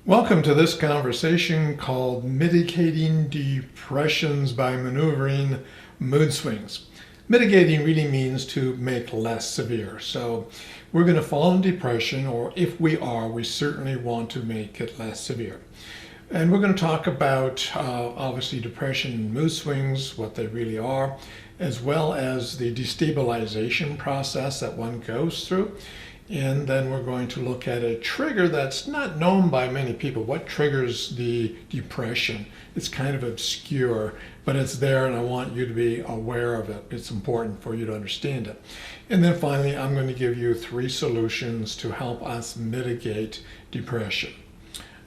Welcome to this conversation called Mitigating Depressions by Maneuvering Mood Swings. Mitigating really means to make less severe. So we're going to fall in depression, or if we are, we certainly want to make it less severe. And we're going to talk about obviously depression and mood swings, what they really are, as well as the destabilization process that one goes through. And then we're going to look at a trigger that's not known by many people. What triggers the depression? It's kind of obscure, but it's there, and I want you to be aware of it. It's important for you to understand it. And then finally, I'm going to give you 3 solutions to help us mitigate depression.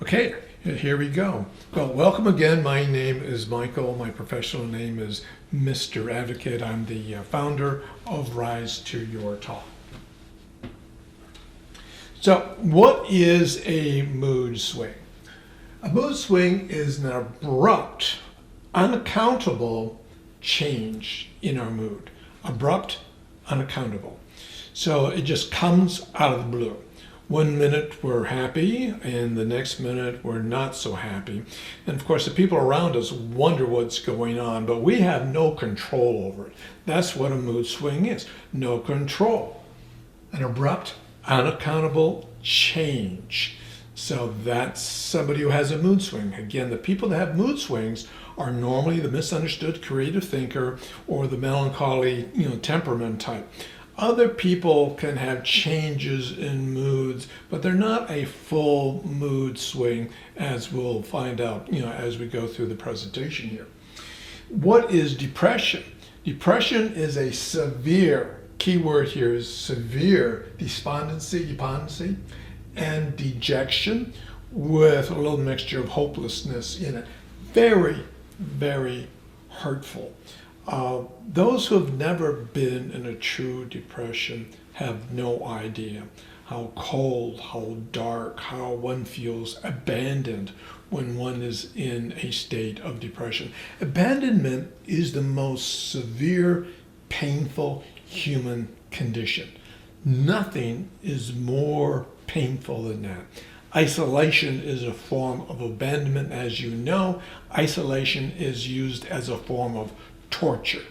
Okay, here we go. Well, welcome again. My name is Michael. My professional name is Mr. Advocate. I'm the founder of RiseToYourTop. So what is a mood swing? A mood swing is an abrupt, unaccountable change in our mood. Abrupt, unaccountable. So it just comes out of the blue. 1 minute we're happy, and the next minute we're not so happy. And of course the people around us wonder what's going on, but we have no control over it. That's what a mood swing is. No control. An abrupt, unaccountable change. So that's somebody who has a mood swing. Again, the people that have mood swings are normally the misunderstood creative thinker or the melancholy, temperament type. Other people can have changes in moods, but they're not a full mood swing, as we'll find out, as we go through the presentation here. What is depression? Depression is a severe, key word here is severe despondency, and dejection with a little mixture of hopelessness in it. Very, very hurtful. Those who have never been in a true depression have no idea how cold, how dark, how one feels abandoned when one is in a state of depression. Abandonment is the most severe, painful human condition. Nothing is more painful than that. Isolation is a form of abandonment, as you know. Isolation is used as a form of torture.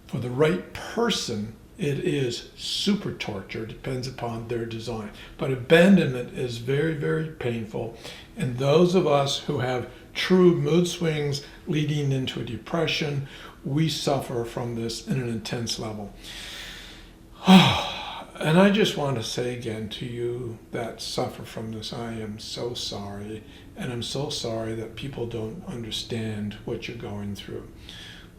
For the right person, it is super torture. It depends upon their design. But abandonment is very, very painful. And those of us who have true mood swings leading into a depression, we suffer from this in an intense level. And I just want to say again to you that suffer from this, I am so sorry. And I'm so sorry that people don't understand what you're going through.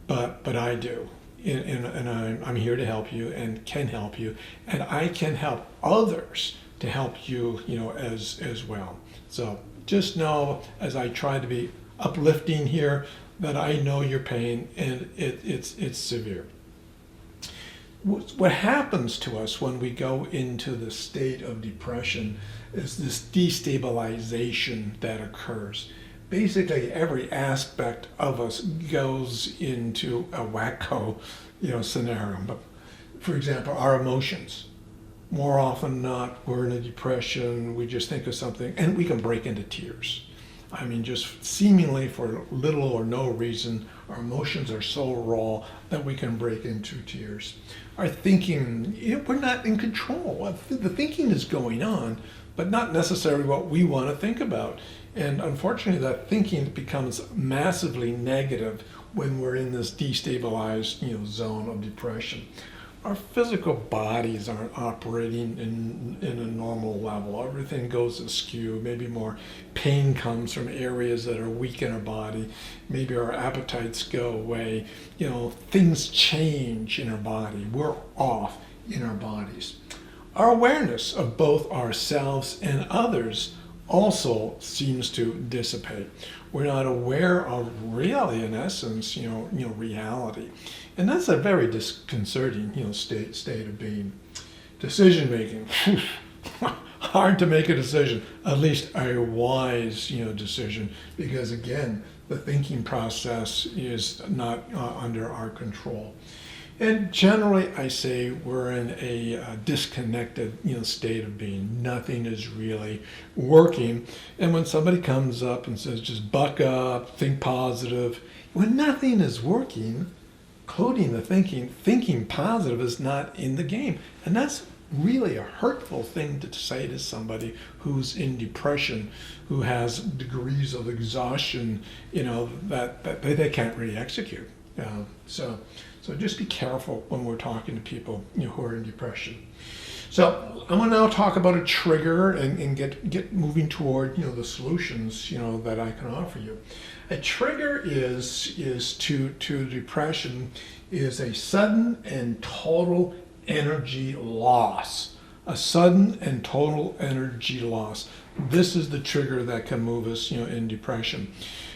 But I do. And I'm here to help you and can help you. And I can help others to help you, as well. So just know, as I try to be uplifting here, that I know your pain, and it's severe. What happens to us when we go into the state of depression is this destabilization that occurs. Basically, every aspect of us goes into a wacko, scenario. But for example, our emotions. More often than not, we're in a depression, we just think of something, and we can break into tears. I mean, just seemingly for little or no reason, our emotions are so raw that we can break into tears. Our thinking, we're not in control. The thinking is going on, but not necessarily what we want to think about. And unfortunately, that thinking becomes massively negative when we're in this destabilized, zone of depression. Our physical bodies aren't operating in a normal level. Everything goes askew. Maybe more pain comes from areas that are weak in our body. Maybe our appetites go away. Things change in our body. We're off in our bodies. Our awareness of both ourselves and others also seems to dissipate. We're not aware of reality, in essence, reality. And that's a very disconcerting, state of being. Decision making. Hard to make a decision, at least a wise, decision, because again, the thinking process is not under our control. And generally, I say we're in a disconnected, state of being. Nothing is really working. And when somebody comes up and says, just buck up, think positive, when nothing is working, including the thinking positive is not in the game. And that's really a hurtful thing to say to somebody who's in depression, who has degrees of exhaustion, that they can't really execute. So just be careful when we're talking to people who are in depression. So I'm going to now talk about a trigger and get moving toward the solutions that I can offer you. A trigger is to depression is a sudden and total energy loss. A sudden and total energy loss. This is the trigger that can move us in depression.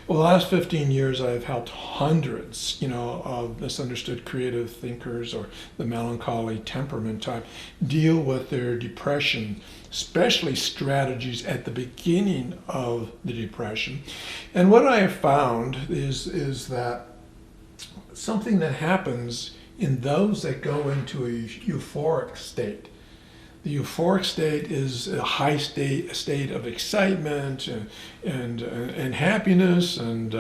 Well, the last 15 years, I've helped hundreds, of misunderstood creative thinkers or the melancholy temperament type deal with their depression, especially strategies at the beginning of the depression. And what I have found is that something that happens in those that go into a euphoric state. The euphoric state is a high state of excitement and happiness, and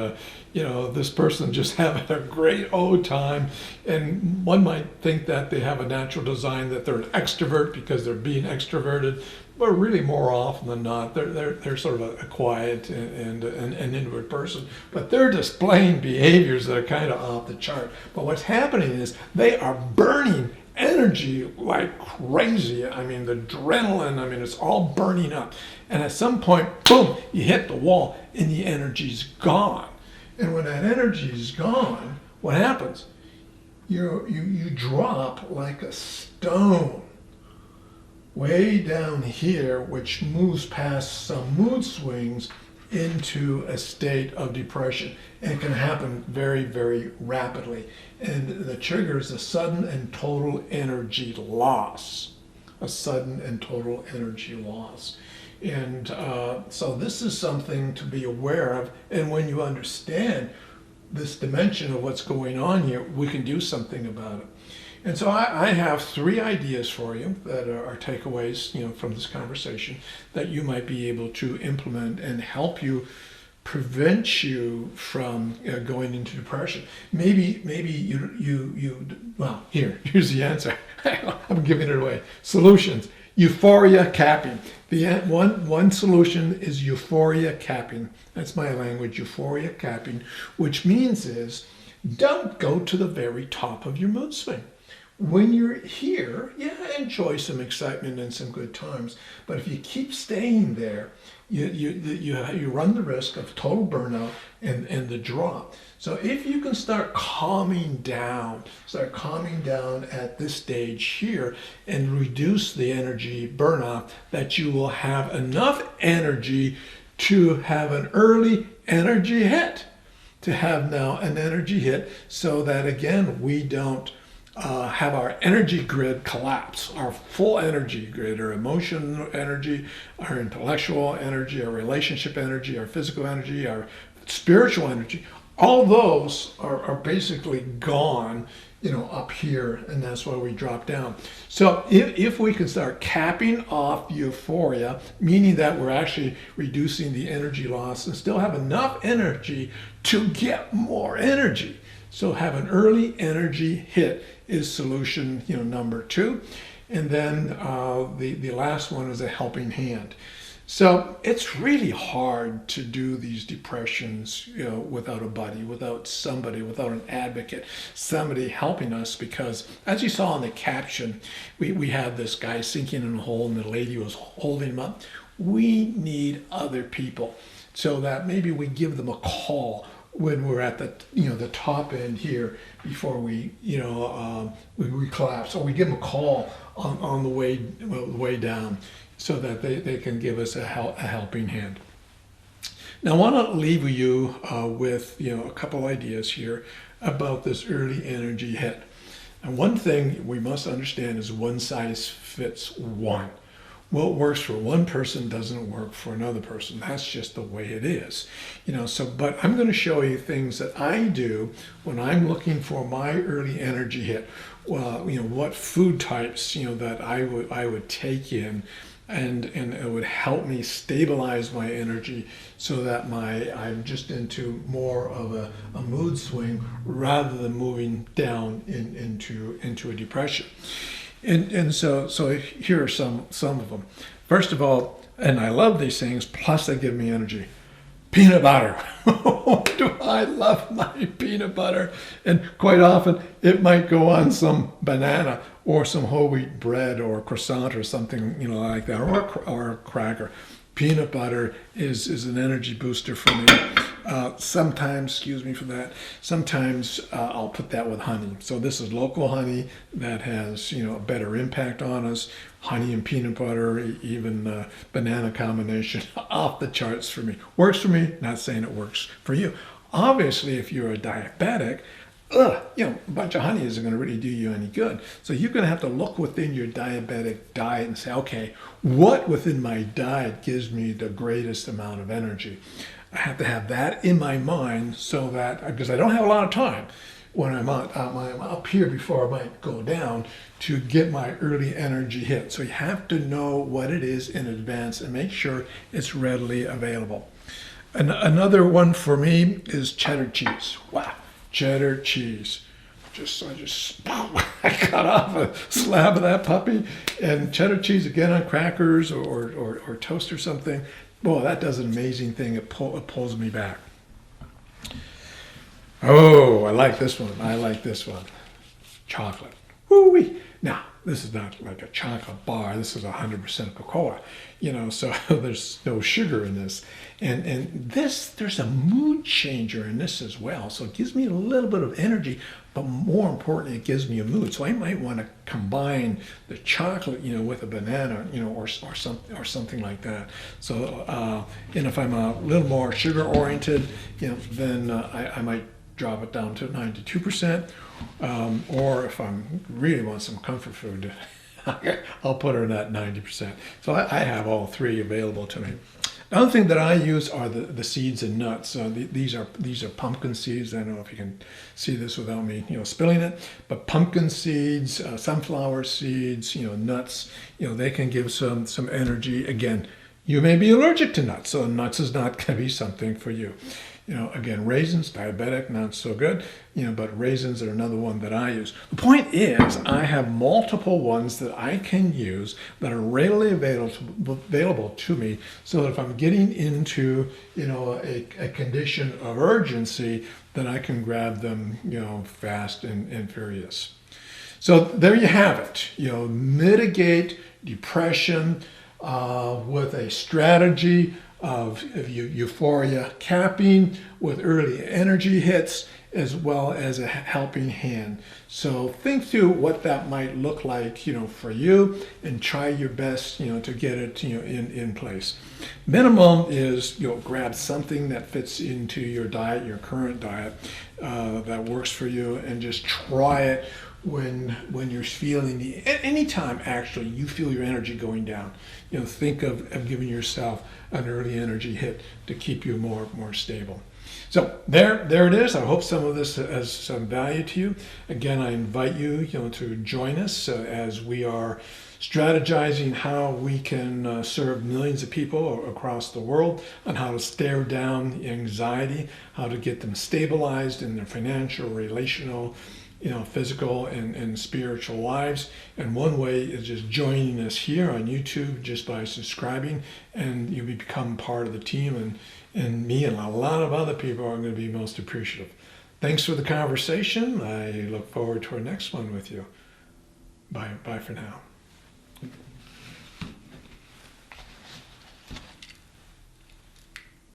this person just having a great old time. And one might think that they have a natural design that they're an extrovert because they're being extroverted, but really more often than not, they're sort of a quiet and an inward person. But they're displaying behaviors that are kind of off the chart. But what's happening is they are burning energy like crazy. I mean, the adrenaline, it's all burning up. And at some point, boom, you hit the wall and the energy's gone. And when that energy is gone, what happens? You drop like a stone way down here, which moves past some mood swings into a state of depression. And it can happen very, very rapidly. And the trigger is a sudden and total energy loss. A sudden and total energy loss. And so this is something to be aware of. And when you understand this dimension of what's going on here, we can do something about it. And so I have 3 ideas for you that are takeaways, from this conversation that you might be able to implement and help you prevent you from going into depression. Maybe here's the answer. I'm giving it away. Solutions. Euphoria capping. The one solution is euphoria capping. That's my language, euphoria capping, which means is don't go to the very top of your mood swing. When you're here, enjoy some excitement and some good times. But if you keep staying there, you run the risk of total burnout and the drop. So if you can start calming down at this stage here and reduce the energy burnout, that you will have enough energy to have an early energy hit. To have now an energy hit so that, again, we don't have our energy grid collapse, our full energy grid, our emotional energy, our intellectual energy, our relationship energy, our physical energy, our spiritual energy. All those are basically gone, up here, and that's why we drop down. So if we can start capping off euphoria, meaning that we're actually reducing the energy loss and still have enough energy to get more energy. So have an early energy hit is solution, number 2. And then the last one is a helping hand. So it's really hard to do these depressions, without a buddy, without somebody, without an advocate, somebody helping us, because as you saw in the caption, we had this guy sinking in a hole and the lady was holding him up. We need other people so that maybe we give them a call when we're at the top end here before we collapse, or we give them a call on the way down, so that they can give us a helping hand. Now I want to leave you with a couple ideas here about this early energy hit. And one thing we must understand is one size fits one. what works for one person doesn't work for another person. That's just the way it is. But I'm going to show you things that I do when I'm looking for my early energy hit. Well, what food types, that I would take in, and it would help me stabilize my energy so that I'm just into more of a mood swing rather than moving down into a depression. So here are some of them. First of all, and I love these things, plus they give me energy. Peanut butter. Do I love my peanut butter? And quite often it might go on some banana or some whole wheat bread or croissant or something, like that, or a cracker. Peanut butter is an energy booster for me. Sometimes, excuse me for that, sometimes I'll put that with honey. So this is local honey that has, a better impact on us. Honey and peanut butter, even banana combination, off the charts for me. Works for me, not saying it works for you. Obviously, if you're a diabetic, a bunch of honey isn't going to really do you any good. So you're going to have to look within your diabetic diet and say, okay, what within my diet gives me the greatest amount of energy? I have to have that in my mind so that, because I don't have a lot of time when I'm up here before I might go down to get my early energy hit. So you have to know what it is in advance and make sure it's readily available. Another one for me is cheddar cheese. Wow. Cheddar cheese. I cut off a slab of that puppy, and cheddar cheese again on crackers or toast or something. Boy, that does an amazing thing. It pulls me back. Oh, I like this one. Chocolate. Woo-wee. Now, this is not like a chocolate bar. This is 100% cocoa, so there's no sugar in this. And there's a mood changer in this as well. So it gives me a little bit of energy, but more importantly, it gives me a mood. So I might want to combine the chocolate, with a banana, or something like that. So, and if I'm a little more sugar oriented, then I might drop it down to 92%. Or if I really want some comfort food, I'll put her in at 90%. So I have all three available to me. Another thing that I use are the seeds and nuts. These are pumpkin seeds. I don't know if you can see this without me, spilling it. But pumpkin seeds, sunflower seeds, nuts, they can give some energy. Again, you may be allergic to nuts, so nuts is not going to be something for you. Again, raisins, diabetic, not so good, but raisins are another one that I use. The point is, I have multiple ones that I can use that are readily available to me, so that if I'm getting into, a condition of urgency, then I can grab them, fast and furious. So there you have it. Mitigate depression with a strategy of euphoria capping with early energy hits, as well as a helping hand. So think through what that might look like, for you, and try your best, to get it, in place. Minimum is, grab something that fits into your diet, your current diet, that works for you, and just try it when you're feeling anytime actually you feel your energy going down. Think of giving yourself an early energy hit to keep you more stable. So there it is. I hope some of this has some value to you. Again, I invite you, to join us as we are strategizing how we can serve millions of people across the world, on how to stare down anxiety, how to get them stabilized in their financial, relational, physical and spiritual lives. And one way is just joining us here on YouTube, just by subscribing, and you become part of the team, and me and a lot of other people are going to be most appreciative. Thanks for the conversation. I look forward to our next one with you. Bye for now.